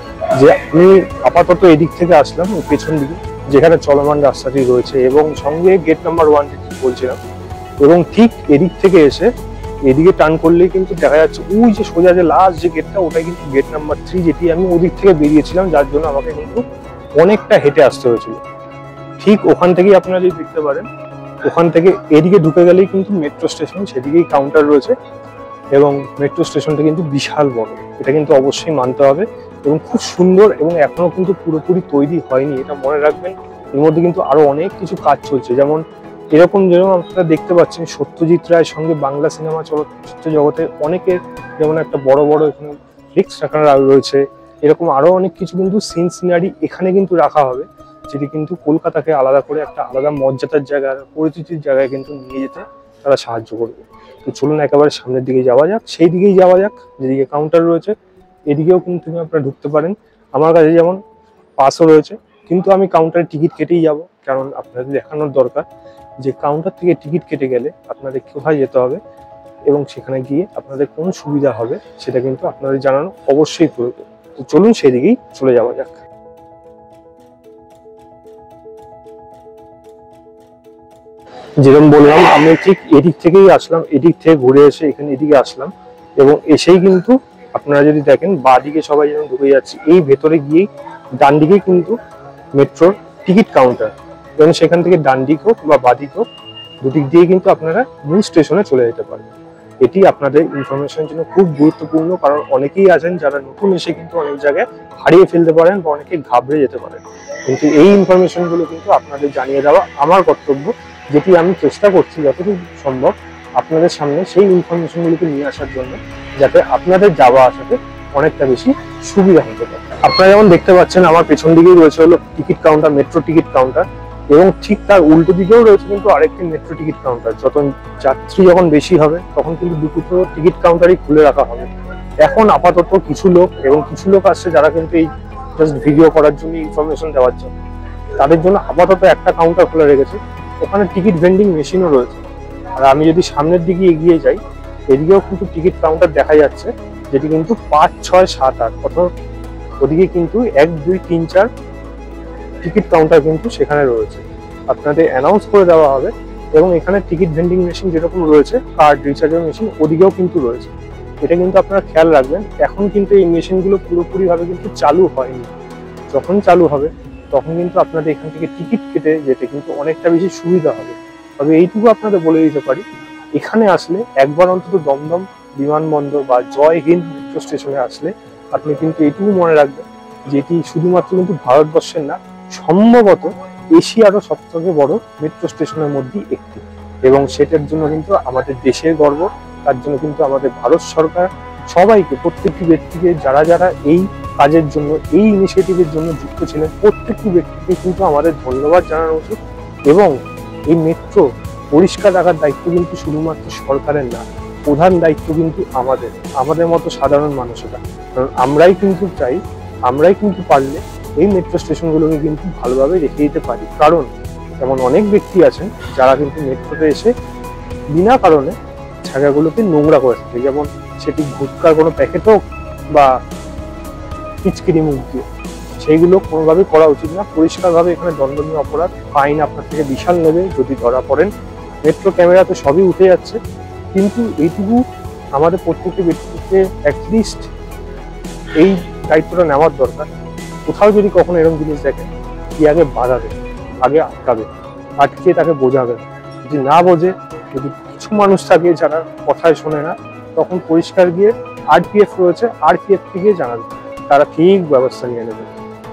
S1: যে আমি আপাতত এদিক থেকে আসলাম পেছন দিকে যেখানে চলমান রাস্তাটি রয়েছে এবং সঙ্গে গেট নাম্বার 1 যেটি বলছিলাম, এবং ঠিক এদিক থেকে এসে এদিকে টার্ন করলেই কিন্তু দেখা যাচ্ছে ওই যে সোজা যে লাস্ট যে গেটটা, ওটাই কিন্তু গেট নাম্বার 3, যেটি আমি ওদিক থেকে বেরিয়েছিলাম, যার জন্য আমাকে কিন্তু অনেকটা হেঁটে আসতে হয়েছিল। ঠিক ওখান থেকেই আপনারা যদি দেখতে পারেন, ওখান থেকে এদিকে ঢুকে গেলেই কিন্তু মেট্রো স্টেশন, সেদিকেই কাউন্টার রয়েছে। এবং মেট্রো স্টেশনটা কিন্তু বিশাল বড়, এটা কিন্তু অবশ্যই মানতে হবে এবং খুব সুন্দর, এবং এখনো কিন্তু পুরোপুরি তৈরি হয়নি, এটা মনে রাখবেন। এর মধ্যে কিন্তু আরো অনেক কিছু কাজ চলছে, যেমন যেরকম আপনারা দেখতে পাচ্ছেন সত্যজিৎ রায়ের সঙ্গে বাংলা সিনেমা চলচ্চিত্র জগতে অনেকের যেমন একটা বড় বড় এখানে ফ্লেক্স রাখা রয়েছে, এরকম আরো অনেক কিছু কিন্তু সিনারি এখানে কিন্তু রাখা হবে, যেটি কিন্তু কলকাতাকে আলাদা করে একটা আলাদা মর্যাদার জায়গা, পরিচিতির জায়গায় কিন্তু নিয়ে যেতে তারা সাহায্য করবে। তো চলুন একেবারে সামনের দিকে যাওয়া যাক, সেই দিকেই যাওয়া যাক যেদিকে কাউন্টার রয়েছে। এদিকেও কিন্তু আপনারা ঢুকতে পারেন, আমার কাছে যেমন পাসও রয়েছে, কিন্তু আমি কাউন্টারে টিকিট কেটেই যাব, কারণ আপনাদের দেখানোর দরকার যে কাউন্টার থেকে টিকিট কেটে গেলে আপনাদের কোথায় যেতে হবে এবং সেখানে গিয়ে আপনাদের কোন সুবিধা হবে সেটা কিন্তু আপনাদের জানানো অবশ্যই করবে। তো চলুন সেদিকেই চলে যাওয়া যাক। যেরকম বললাম আমি ঠিক এদিক থেকেই আসলাম, এদিক থেকে ঘুরে এসে এখানে এদিকে আসলাম, এবং এসেই কিন্তু আপনারা যদি দেখেন বাঁ দিকে সবাই যেমন ঢুকে যাচ্ছে, এই ভেতরে গিয়েই ডান দিকে কিন্তু মেট্রোর টিকিট কাউন্টার, এবং সেখান থেকে ডান দিক হোক বা বাঁ দিক হোক দুদিক দিয়ে কিন্তু আপনারা মূল স্টেশনে চলে যেতে পারবেন। এটি আপনাদের ইনফরমেশনের জন্য খুব গুরুত্বপূর্ণ, কারণ অনেকেই আছেন যারা নতুন এসে কিন্তু অনেক জায়গায় হারিয়ে ফেলতে পারেন বা অনেকে ঘাবড়ে যেতে পারেন, কিন্তু এই ইনফরমেশনগুলো কিন্তু আপনাদের জানিয়ে দেওয়া আমার কর্তব্য, যেটি আমি চেষ্টা করছি যতটুকু সম্ভব আপনাদের সামনে সেই ইনফরমেশনগুলোকে নিয়ে আসার জন্য, যাতে আপনাদের যাওয়া আসাতে অনেকটা বেশি সুবিধা হতে পারে। আপনারা যেমন দেখতে পাচ্ছেন আমার পেছন দিকেই রয়েছে হলো ticket counter, metro ticket counter, এবং ঠিক তার উল্টো দিকেও রয়েছে কিন্তু আরেকটি মেট্রো টিকিট কাউন্টার। যাত্রী যখন বেশি হবে তখন কিন্তু দুটো টিকিট কাউন্টারই খুলে রাখা হবে। এখন আপাতত কিছু লোক আসছে যারা কিন্তু এই জাস্ট ভিডিও করার জন্য, ইনফরমেশন দেওয়ার জন্য, তাদের জন্য আপাতত একটা কাউন্টার খুলে রেখেছে, ওখানে টিকিট ভেন্ডিং মেশিনও রয়েছে। আর আমি যদি সামনের দিকে এগিয়ে যাই, এদিকেও কিন্তু টিকিট কাউন্টার দেখা যাচ্ছে, যেটি কিন্তু 5, 6, 7, 8 অথবা ওদিকে কিন্তু 1, 2, 3, 4 টিকিট কাউন্টার কিন্তু সেখানে রয়েছে, আপনাদের অ্যানাউন্স করে দেওয়া হবে। এবং এখানে টিকিট ভেন্ডিং মেশিন যেরকম রয়েছে, কার্ড রিচার্জের মেশিন ওদিকেও কিন্তু রয়েছে, এটা কিন্তু আপনারা খেয়াল রাখবেন। এখন কিন্তু এই মেশিনগুলো পুরোপুরিভাবে কিন্তু চালু হয়নি, যখন চালু হবে তখন কিন্তু আপনাদের এখান থেকে টিকিট কেটে যেতে কিন্তু অনেকটা বেশি সুবিধা হবে। তবে এইটুকু আপনাদের বলে দিতে পারি, এখানে আসলে একবার অন্তত দমদম বিমানবন্দর বা জয় হিন্দ মেট্রো স্টেশনে আসলে আপনি কিন্তু এইটুকু মনে রাখবেন যে এটি শুধুমাত্র কিন্তু ভারতবর্ষের না, সম্ভবত এশিয়ারও সবথেকে বড় মেট্রো স্টেশনের মধ্যেই একটি, এবং সেটার জন্য কিন্তু আমাদের দেশের গর্ব। তার জন্য কিন্তু আমাদের ভারত সরকার সবাইকে, প্রত্যেকটি ব্যক্তিকে যারা যারা এই কাজের জন্য, এই ইনিশিয়েটিভের জন্য যুক্ত ছিলেন, প্রত্যেকটি ব্যক্তিকে কিন্তু আমাদের ধন্যবাদ জানানো উচিত। এবং এই মেট্রো পরিষ্কার রাখার দায়িত্ব কিন্তু শুধুমাত্র সরকারের না, প্রধান দায়িত্ব কিন্তু আমাদের মতো সাধারণ মানুষেরা, কারণ আমরাই কিন্তু চাই, আমরাই কিন্তু পারলে এই মেট্রো স্টেশনগুলোকে কিন্তু ভালোভাবে রেখে দিতে পারি। কারণ এমন অনেক ব্যক্তি আছেন যারা কিন্তু মেট্রোতে এসে বিনা কারণে জায়গাগুলোকে নোংরা করে থাকে, যেমন সেটি গুটকার কোনো প্যাকেট হোক বা পিচকিরি মুখ দিয়ে, সেইগুলো কোনোভাবেই করা উচিত না। পরিষ্কারভাবে এখানে দণ্ডনীয় অপরাধ, ফাইন আপনার থেকে বিশাল নেবে যদি ধরা পড়েন। মেট্রো ক্যামেরাতে সবই উঠে যাচ্ছে, কিন্তু এইটুকু আমাদের প্রত্যেকটি ব্যক্তিকে অ্যাটলিস্ট এই দায়িত্বটা নেওয়ার দরকার। কোথাও যদি কখনো এরকম জিনিস দেখেন, কি আগে বাধাবে, আগে আটকাবে, আটকে তাকে বোঝাবে। যদি না বোঝে, যদি কিছু মানুষ থাকে যারা কথায় শোনে না, তখন পরিষ্কার গিয়ে RPF রয়েছে, RPF থেকে জানাবে, তারা ঠিক ব্যবস্থা নিয়ে নেবে।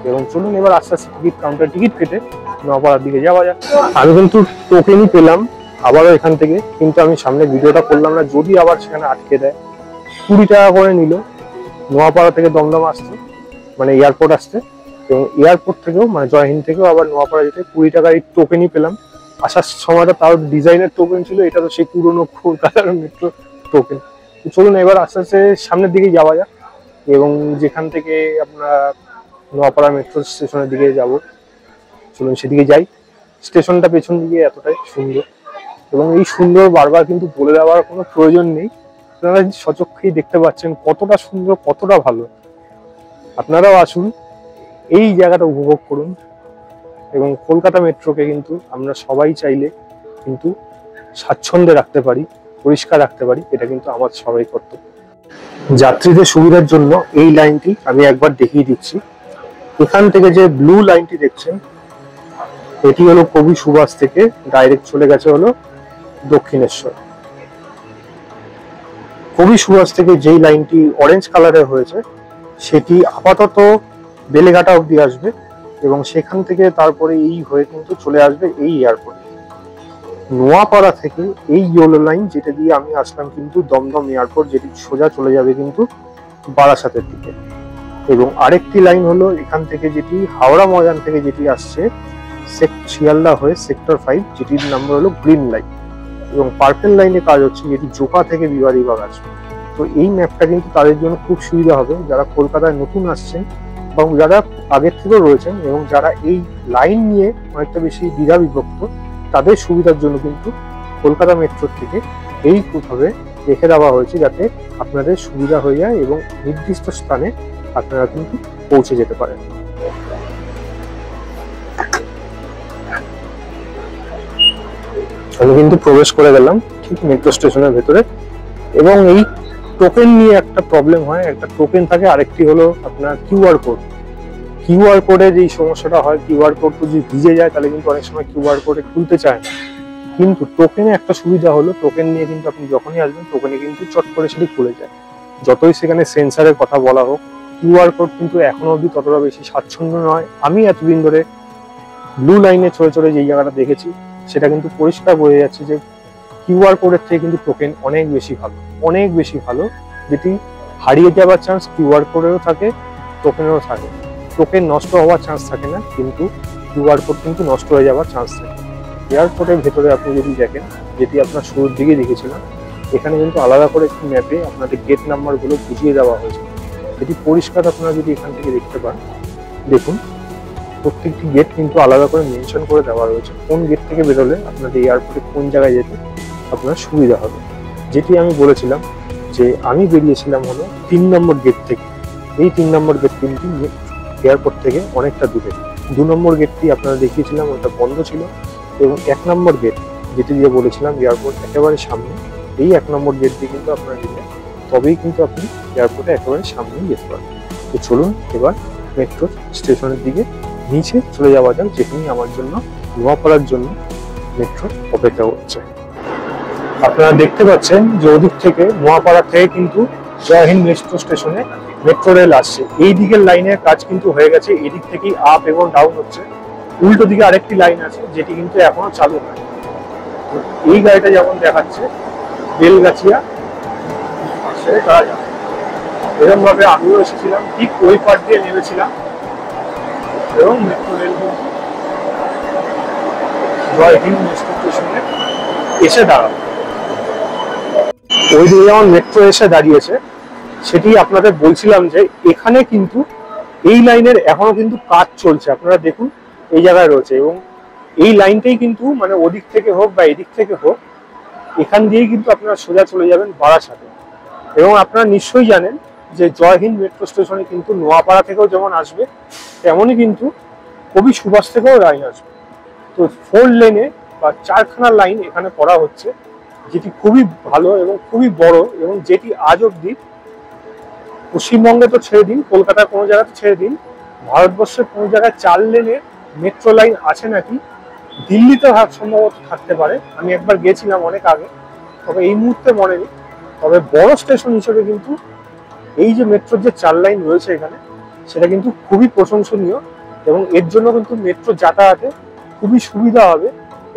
S1: এবং চলুন এবার আস্তে আস্তে টিকিট কাউন্টার টিকিট কেটে নোয়াপাড়ার দিকে যাওয়া যাক। আমি কিন্তু টোকেনই পেলাম আবারও এখান থেকে, কিন্তু আমি সামনে ভিডিওটা করলাম না, যদি আবার সেখানে আটকে দেয়। 20 টাকা করে নিল নোয়াপাড়া থেকে দমদম আসতে, মানে এয়ারপোর্ট আসতে, এবং এয়ারপোর্ট থেকেও মানে জয়হিন্দ থেকেও আবার নোয়াপাড়া যেতে 20 টাকার এই টোকেনই পেলাম। আসার সময়টা তাও ডিজাইনের টোকেন ছিল, এটা তো সেই পুরোনো কলকাতার মেট্রো টোকেন। চলুন এবার আস্তে আস্তে সামনের দিকে যাওয়া যাক, এবং যেখান থেকে আপনার নোয়াপাড়া মেট্রো স্টেশনের দিকে যাব, চলুন সেদিকে যাই। স্টেশনটা পেছন দিকে এতটাই সুন্দর, এবং এই সুন্দর বারবার কিন্তু বলে দেওয়ার কোনো প্রয়োজন নেই। আপনারা সচক্ষেই দেখতে পাচ্ছেন কতটা সুন্দর, কতটা ভালো। আপনারাও আসুন, এই জায়গাটা উপভোগ করুন। এবং কলকাতা মেট্রোকে কিন্তু আমরা সবাই চাইলে কিন্তু স্বাচ্ছন্দ্যে রাখতে পারি, পরিষ্কার রাখতে পারি, এটা কিন্তু আমার সবাই কর্তব্য। যাত্রীদের সুবিধার জন্য এই লাইনটি আমি একবার দেখিয়ে দিচ্ছি। এখান থেকে যে ব্লু লাইনটি দেখছেন, এটি হলো কবি সুভাষ থেকে ডাইরেক্ট চলে গেছে হলো দক্ষিণেশ্বর। কবি সুভাষ থেকে যেই লাইনটি অরেঞ্জ কালারের হয়েছে, সেটি আপাতত বেলেঘাটা অবধি আসবে, এবং সেখান থেকে তারপরে এই হয়ে কিন্তু চলে আসবে এই এয়ারপোর্টে। নোয়াপাড়া থেকে এই ইয়েলো লাইন যেটা দিয়ে আমি আসলাম কিন্তু দমদম এয়ারপোর্ট, যেটি সোজা চলে যাবে কিন্তু বারাসাতের দিকে। এবং আরেকটি লাইন হলো এখান থেকে যেটি হাওড়া ময়দান থেকে যেটি আসছে শিয়ালদা হয়ে সেক্টর 5, যেটির নাম্বার হলো গ্রিন লাইন। এবং পার্পেল লাইনে কাজ হচ্ছে, যেটি জোকা থেকে বিবাড়িবাগ আসবে। তো এই ম্যাপটা কিন্তু তাদের জন্য খুব সুবিধা হবে যারা কলকাতায় নতুন আসছেন, বা যারা আগের থেকেও রয়েছেন, এবং যারা এই লাইন নিয়ে অনেকটা বেশি দ্বিধা বিভক্ত, তাদের সুবিধার জন্য কিন্তু কলকাতা মেট্রোর থেকে এইভাবে রেখে দেওয়া হয়েছে, যাতে আপনাদের সুবিধা হয়ে যায় এবং নির্দিষ্ট স্থানে আপনারা কিন্তু পৌঁছে যেতে পারেন। আমি কিন্তু প্রবেশ করে গেলাম ঠিক মেট্রো স্টেশনের ভেতরে, এবং এই টোকেন নিয়ে একটা প্রবলেম হয়। একটা টোকেন থাকে, আরেকটি হলো আপনার QR কোড। QR কোডে যেই সমস্যাটা হয়, QR কোড যদি ভিজে যায় তাহলে কিন্তু অনেক সময় QR কোডে খুলতে চায় না। কিন্তু টোকেনে একটা সুবিধা হলো, টোকেন নিয়ে কিন্তু আপনি যখনই আসবেন, টোকেনে কিন্তু চট করে সেটি খুলে যায়। যতই সেখানে সেন্সারের কথা বলা হোক, QR কোড কিন্তু এখনো অবধি ততটা বেশি স্বাচ্ছন্দ্য নয়। আমি এতদিন ধরে ব্লু লাইনে চড়ে চড়ে যেই জায়গাটা দেখেছি, সেটা কিন্তু পরিষ্কার বোঝা যাচ্ছে যে QR কোডের থেকে কিন্তু টোকেন অনেক বেশি ভালো, অনেক বেশি ভালো। যেটি হারিয়ে যাওয়ার চান্স QR কোডেও থাকে, টোকেনেও থাকে। টোকেন নষ্ট হওয়ার চান্স থাকে না, কিন্তু QR কোড কিন্তু নষ্ট হয়ে যাওয়ার চান্স থাকে। এয়ারপোর্টের ভেতরে আপনি যদি দেখেন, যেটি আপনার শুরুর দিকে দেখেছিলাম, এখানে কিন্তু আলাদা করে একটি ম্যাপে আপনাদের গেট নাম্বারগুলো বুঝিয়ে দেওয়া হয়েছে, যেটি পরিষ্কার আপনারা যদি এখান থেকে দেখতে পান। দেখুন, প্রত্যেকটি গেট কিন্তু আলাদা করে মেনশন করে দেওয়া রয়েছে, কোন গেট থেকে বেরোলে আপনাদের এয়ারপোর্টে কোন জায়গায় যেতে আপনার সুবিধা হবে। যেটি আমি বলেছিলাম যে আমি বেরিয়েছিলাম হলো 3 নম্বর গেট থেকে। এই 3 নম্বর গেট কিন্তু এয়ারপোর্ট থেকে অনেকটা দূরে। 2 নম্বর গেটটি আপনারা দেখিয়েছিলাম, ওটা বন্ধ ছিল। এবং 1 নম্বর গেট যেটি দিয়ে বলেছিলাম এয়ারপোর্ট একেবারে সামনে, এই 1 নম্বর গেট দিয়ে কিন্তু আপনারা গেলে তবেই কিন্তু আপনি এয়ারপোর্টে একেবারে সামনেই যেতে পারবেন। তো চলুন এবার মেট্রো স্টেশনের দিকে নিচে চলে যাওয়া যাক, যেখানে আমার জন্য নোয়াপাড়ার জন্য মেট্রো অপেক্ষা করছে। আপনারা দেখতে পাচ্ছেন যে ওদিক থেকে নোয়াপাড়া থেকে কিন্তু জয়হিন্দ মেট্রো স্টেশনে মেট্রো রেল আসছে। এই দিকের লাইনের কাজ কিন্তু হয়ে গেছে, এদিক থেকেই আপ এবং ডাউন হচ্ছে। উল্টো দিকে আরেকটি লাইন আছে, যেটি কিন্তু এখনো চালু হয়। এই গাড়িটা যেমন দেখাচ্ছে বেলগাছিয়া, এরকম ভাবে আমিও এসেছিলাম, ঠিক ওই পার দিয়ে নেমেছিলাম, এবং মেট্রো রেল জয়হিন্দ মেট্রো স্টেশনে এসে দাঁড়াবে। ওই দিকে যেমন মেট্রো এসে দাঁড়িয়েছে, সেটি আপনাদের বলছিলাম যে এখানে কিন্তু এই লাইনের এখনো কিন্তু কাজ চলছে, আপনারা দেখুন এই জায়গায় রয়েছে। এবং এই লাইনটাই কিন্তু মানে ওদিক থেকে হোক বা এদিক থেকে হোক, এখান দিয়েই কিন্তু আপনারা সোজা চলে যাবেন বারাসাতে। এবং আপনারা নিশ্চয়ই জানেন যে জয় হিন্দ মেট্রো স্টেশনে কিন্তু নোয়াপাড়া থেকেও যেমন আসবে, তেমনই কিন্তু কবি সুভাষ থেকেও লাইন আসবে। তো 4 লেনে বা 4খানা লাইন এখানে করা হচ্ছে, যেটি খুবই ভালো এবং খুবই বড়, এবং যেটি আজ অব্দি পশ্চিমবঙ্গে তো ছেড়ে দিন, কলকাতার কোনো জায়গাতে ছেড়ে দিন, ভারতবর্ষের কোনো জায়গায় 4 লেনের মেট্রো লাইন আছে নাকি, দিল্লিতে সম্ভবত থাকতে পারে, আমি একবার গেছিলাম অনেক আগে, তবে এই মুহূর্তে মনে নেই। তবে বড় স্টেশন হিসেবে কিন্তু এই যে মেট্রোর যে 4 লাইন রয়েছে এখানে, সেটা কিন্তু খুবই প্রশংসনীয়। এবং এর জন্য কিন্তু মেট্রো যাতায়াতে খুবই সুবিধা হবে,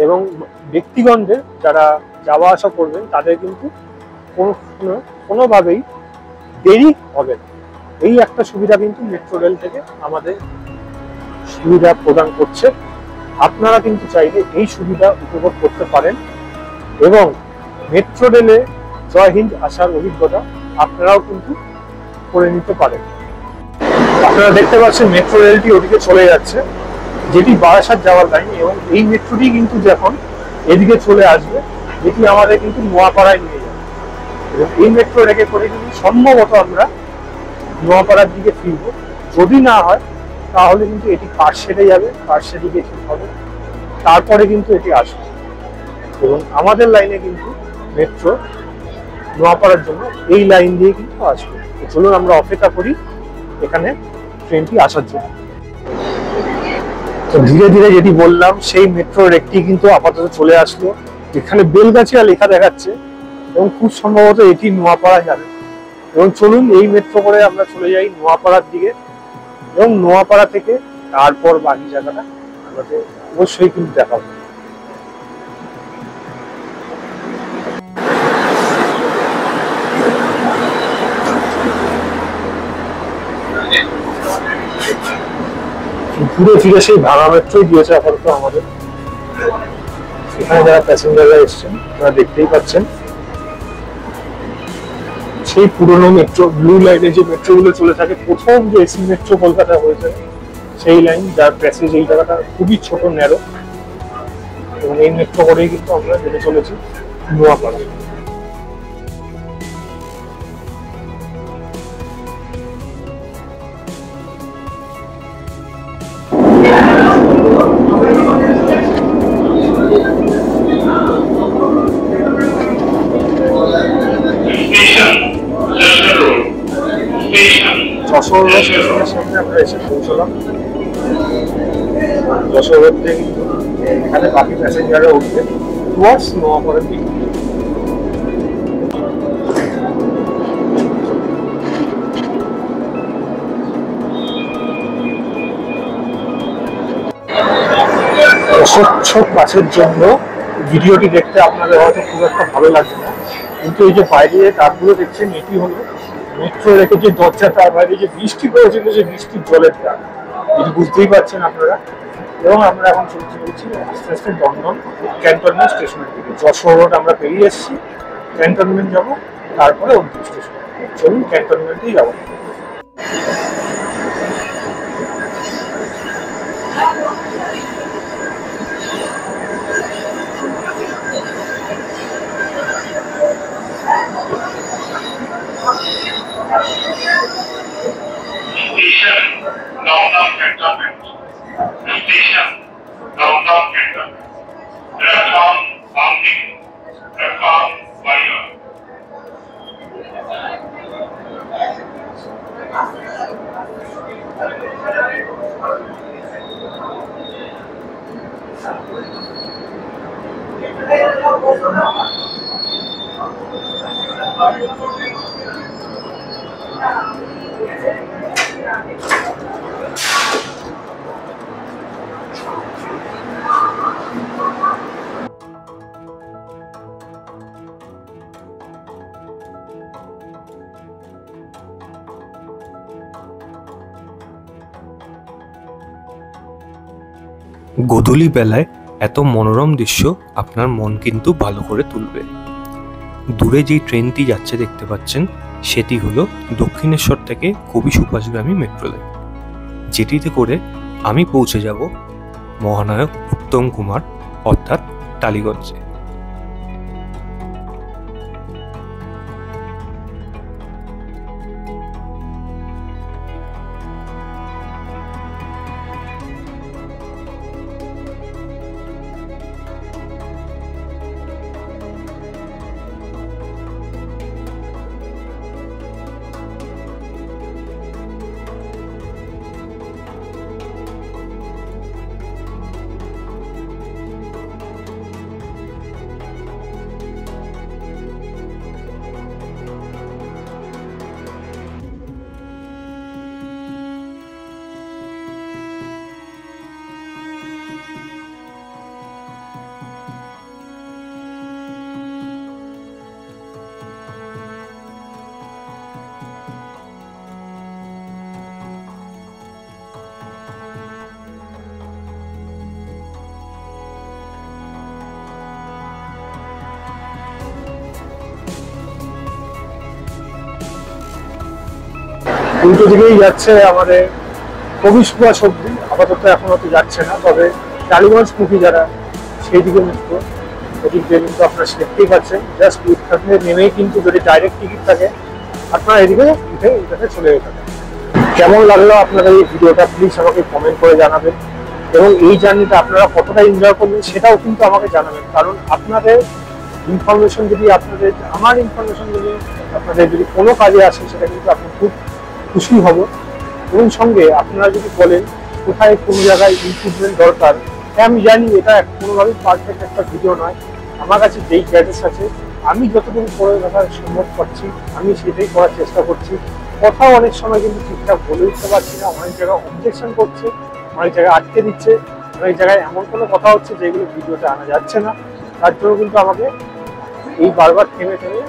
S1: এবং ব্যক্তিগণদের যারা যাওয়া আসা করবেন তাদের কিন্তু কোনোভাবেই দেরি হবে না। এই একটা সুবিধা কিন্তু মেট্রো রেল থেকে আমাদের সুবিধা প্রদান করছে। আপনারা কিন্তু চাইলে এই সুবিধা উপভোগ করতে পারেন, এবং মেট্রো রেলে জয় হিন্দ আসার অভিজ্ঞতা আপনারাও কিন্তু করে নিতে পারেন। আপনারা দেখতে পাচ্ছেন মেট্রো রেলটি ওদিকে চলে যাচ্ছে, যেটি বারাসাত যাওয়ার লাইন, এবং এই মেট্রোটি কিন্তু যখন এদিকে চলে আসবে, যেটি আমাদের কিন্তু নোয়াপাড়ায় নিয়ে যাবে। এবং এই মেট্রো রেখে করে কিন্তু সম্ভবত আমরা নোয়াপাড়ার দিকে ফিরব। যদি না হয় তাহলে কিন্তু এটি কারশেডে যাবে, কারশেডে গিয়ে ঠিক হবে, তারপরে কিন্তু এটি আসবে। এবং আমাদের লাইনে কিন্তু মেট্রো নোয়াপাড়ার জন্য এই লাইন দিয়ে কিন্তু আসবে। চলুন আমরা অপেক্ষা করি এখানে ট্রেনটি আসার জন্য। তো ধীরে ধীরে যেটি বললাম, সেই মেট্রোর একটি কিন্তু আপাতত চলে আসলো, যেখানে বেলগাছিয়া লেখা দেখাচ্ছে, এবং খুব সম্ভবত এটি নোয়াপাড়া যাবে। এবং চলুন এই মেট্রো করে আমরা চলে যাই নোয়াপাড়ার দিকে, এবং নোয়াপাড়া থেকে তারপর বাকি জায়গাটা আমাদের অবশ্যই কিন্তু দেখাবো। ঘুরে ফিরে সেই ভাঙা মেট্রোই দিয়েছে আপাতত আমাদের। এখানে যারা প্যাসেঞ্জাররা এসছেন তারা দেখতেই পাচ্ছেন সেই পুরনো মেট্রো, ব্লু লাইনে যে মেট্রো গুলো চলে থাকে, প্রথম যে এসি মেট্রো কলকাতা হয়েছে সেই লাইন, যার প্যাসেজ এই জায়গাটা খুবই ছোট ন্যারো। এবং এই মেট্রো করেই কিন্তু আমরা যেতে চলেছি নোয়াপাড়া। যশোর স্টেশনের সামনে আমরা এসে পৌঁছলাম। যশোর থেকে কিন্তু এখানে বাকি প্যাসেঞ্জাররা উঠবে টুয়ার্ডস নোয়াপাড়ার দিকে। অস্বচ্ছ বাসের জন্য ভিডিওটি দেখতে আপনাদের হয়তো খুব একটা ভালো লাগবে না, কিন্তু এই যে বাইরে যে তারগুলো দেখছেন, এটি হলো মেট্রো রেখে যে দরজা, তার বাইরে যে বৃষ্টি পড়েছিল, যে বৃষ্টির জলের দাগ, এটি বুঝতেই পারছেন আপনারা। এবং আমরা এখন চলছি আস্তে আস্তে দমদম ক্যান্টনমেন্ট স্টেশনের দিকে। যশোর রোড আমরা পেরিয়ে এসেছি, ক্যান্টনমেন্ট যাবো, তারপরে অন্তিম স্টেশন। চলুন ক্যান্টনমেন্টেই যাবো।
S3: Station Downtown Cantonment. Station Downtown Cantonment. Platform Bounding. Platform Wire.
S2: গোধূলি বেলায় এত মনোরম দৃশ্য আপনার মন কিন্তু ভালো করে তুলবে। দূরে যেই ট্রেনটি যাচ্ছে দেখতে পাচ্ছেন, সেটি হলো দক্ষিণেশ্বর থেকে কবি সুভাষগ্রামী মেট্রো লাইন। যেটিতে করে আমি পৌঁছে যাব মহানায়ক উত্তম কুমার অর্থাৎ টালিগঞ্জে।
S1: উল্টো দিকেই যাচ্ছে আমাদের কবি সুভাষ অব্দি, আপাতত এখনো তো যাচ্ছে না, তবে টালিগঞ্জ মুখী যারা সেই দিকে মুক্ত, ওদিক দিয়ে কিন্তু আপনারা দেখতেই পাচ্ছেন। জাস্ট এখানে নেমেই কিন্তু যদি ডাইরেক্ট টিকিট থাকে আপনারা এদিকে উঠে এখানে চলে যেতে পারেন। কেমন লাগলো আপনাদের এই ভিডিওটা প্লিজ আমাকে কমেন্ট করে জানাবেন, এবং এই জার্নিটা আপনারা কতটা এনজয় করবেন সেটাও কিন্তু আমাকে জানাবেন। কারণ আপনাদের ইনফরমেশন যদি আমার ইনফরমেশন যদি আপনাদের যদি কোনো কাজে আসে সেটা কিন্তু আপনি খুব খুশি হব। এবং সঙ্গে আপনারা যদি বলেন কোথায় কোন জায়গায় ইমপ্রুভমেন্ট দরকার, আমি জানি এটা কোনোভাবেই পারফেক্ট একটা ভিডিও নয়, আমার কাছে যেই গ্যাজেটস আছে আমি যতটুকু করে রাখার সম্ভব করছি আমি সেটাই করার চেষ্টা করছি। কথাও অনেক সময় কিন্তু ঠিকঠাক বলে উঠতে পারছি না, অনেক জায়গায় অবজেকশন করছে, অনেক জায়গায় আটকে দিচ্ছে, অনেক জায়গায় এমন কোনো কথা হচ্ছে যেগুলো ভিডিওতে আনা যাচ্ছে না। তার জন্য কিন্তু আমাকে এই বারবার থেমে থেমে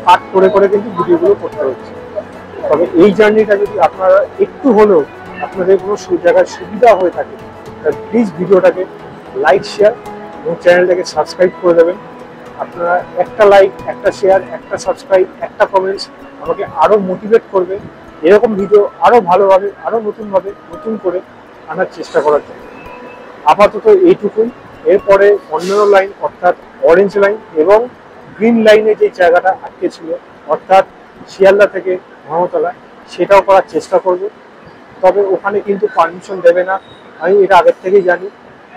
S1: কাট করে করে কিন্তু ভিডিওগুলো করতে হচ্ছে। তবে এই জার্নিটা যদি আপনারা একটু হলেও আপনাদের কোনো জায়গায় সুবিধা হয়ে থাকে তাহলে প্লিজ ভিডিওটাকে লাইক, শেয়ার এবং চ্যানেলটাকে সাবস্ক্রাইব করে দেবেন। আপনারা একটা লাইক, একটা শেয়ার, একটা সাবস্ক্রাইব, একটা কমেন্টস আমাকে আরও মোটিভেট করবে এরকম ভিডিও আরও ভালোভাবে, আরও নতুনভাবে, নতুন করে আনার চেষ্টা করার জন্য। আপাতত এইটুকুই। এরপরে অন্যান্য লাইন অর্থাৎ অরেঞ্জ লাইন এবং গ্রিন লাইনে যে জায়গাটা আটকে ছিল অর্থাৎ শিয়ালদা থেকে মহামতলা, সেটাও করার চেষ্টা করব। তবে ওখানে কিন্তু পারমিশন দেবে না, আমি এটা আগের থেকেই জানি।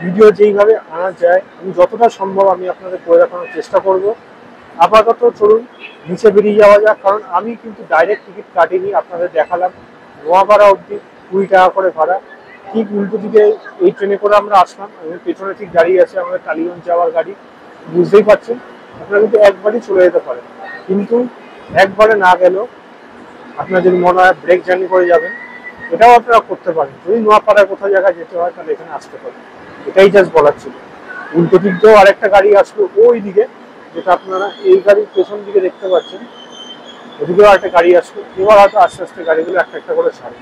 S1: ভিডিও যেইভাবে আনা যায় আমি যতটা সম্ভব আমি আপনাদের করে দেখানোর চেষ্টা করব। আপাতত চলুন নিচে বেরিয়ে যাওয়া যাক, কারণ আমি কিন্তু ডাইরেক্ট টিকিট কাটিনি, আপনাদের দেখালাম নোয়াপাড়া অবধি 20 টাকা করে ভাড়া। ঠিক উল্টো দিকে এই ট্রেনে করে আমরা আসলাম এবং পেছনে ঠিক গাড়ি আছে আমাদের টালিগঞ্জ যাওয়ার গাড়ি, বুঝতেই পারছেন। আপনারা কিন্তু একবারই চলে যেতে পারেন, কিন্তু একবারে না গেলেও আপনার যদি মনে হয় ব্রেক জার্নি করে যাবেন এটাও আপনারা করতে পারেন। যদি নোয়াপাড়ায় কোথাও জায়গায় যেতে হয় তাহলে এখানে আসতে পারেন, এটাই জাস্ট বলার ছিল। উল্টো দিক দিয়েও আরেকটা গাড়ি আসলো ওই দিকে, যেটা আপনারা এই গাড়ির পেছন দিকে দেখতে পাচ্ছেন, ওদিকেও আরেকটা গাড়ি আসলো। এবার হয়তো আস্তে আস্তে গাড়িগুলো একটা একটা করে ছাড়ে।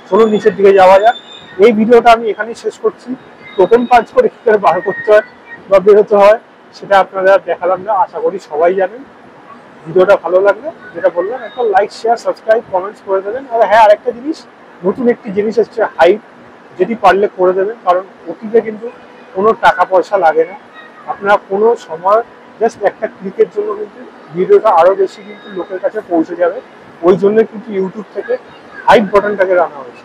S1: চলুন নিচের দিকে যাওয়া যাক। এই ভিডিওটা আমি এখানেই শেষ করছি। টোকেন পাঁচ করে কি করে বার করতে হয় বা বেরোতে হয় সেটা আপনারা দেখালাম না, আশা করি সবাই জানেন। ভিডিওটা ভালো লাগলে যেটা বললাম একটা লাইক, শেয়ার, সাবস্ক্রাইব, কমেন্টস করে দেবেন। আর হ্যাঁ, আরেকটা জিনিস, নতুন একটি জিনিস এসছে হাইপ, যেটি পারলে করে দেবেন, কারণ ওটিতে কিন্তু কোনো টাকা পয়সা লাগে না। আপনারা কোনো সময় জাস্ট একটা ক্লিকের জন্য কিন্তু ভিডিওটা আরও বেশি কিন্তু লোকের কাছে পৌঁছে যাবে। ওই জন্য কিন্তু ইউটিউব থেকে হাইপ বাটনটাকে রাখা হয়েছে।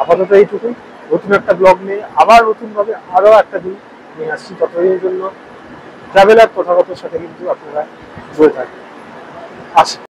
S1: আপাতত এইটুকুই। নতুন একটা ব্লগ নিয়ে আবার নতুনভাবে আরও একটা দিন নিয়ে আসছি। ততদিনের জন্য ট্রাভেলার প্রথাগতের সাথে কিন্তু আপনারা জুড়ে থাকবেন। আচ্ছা।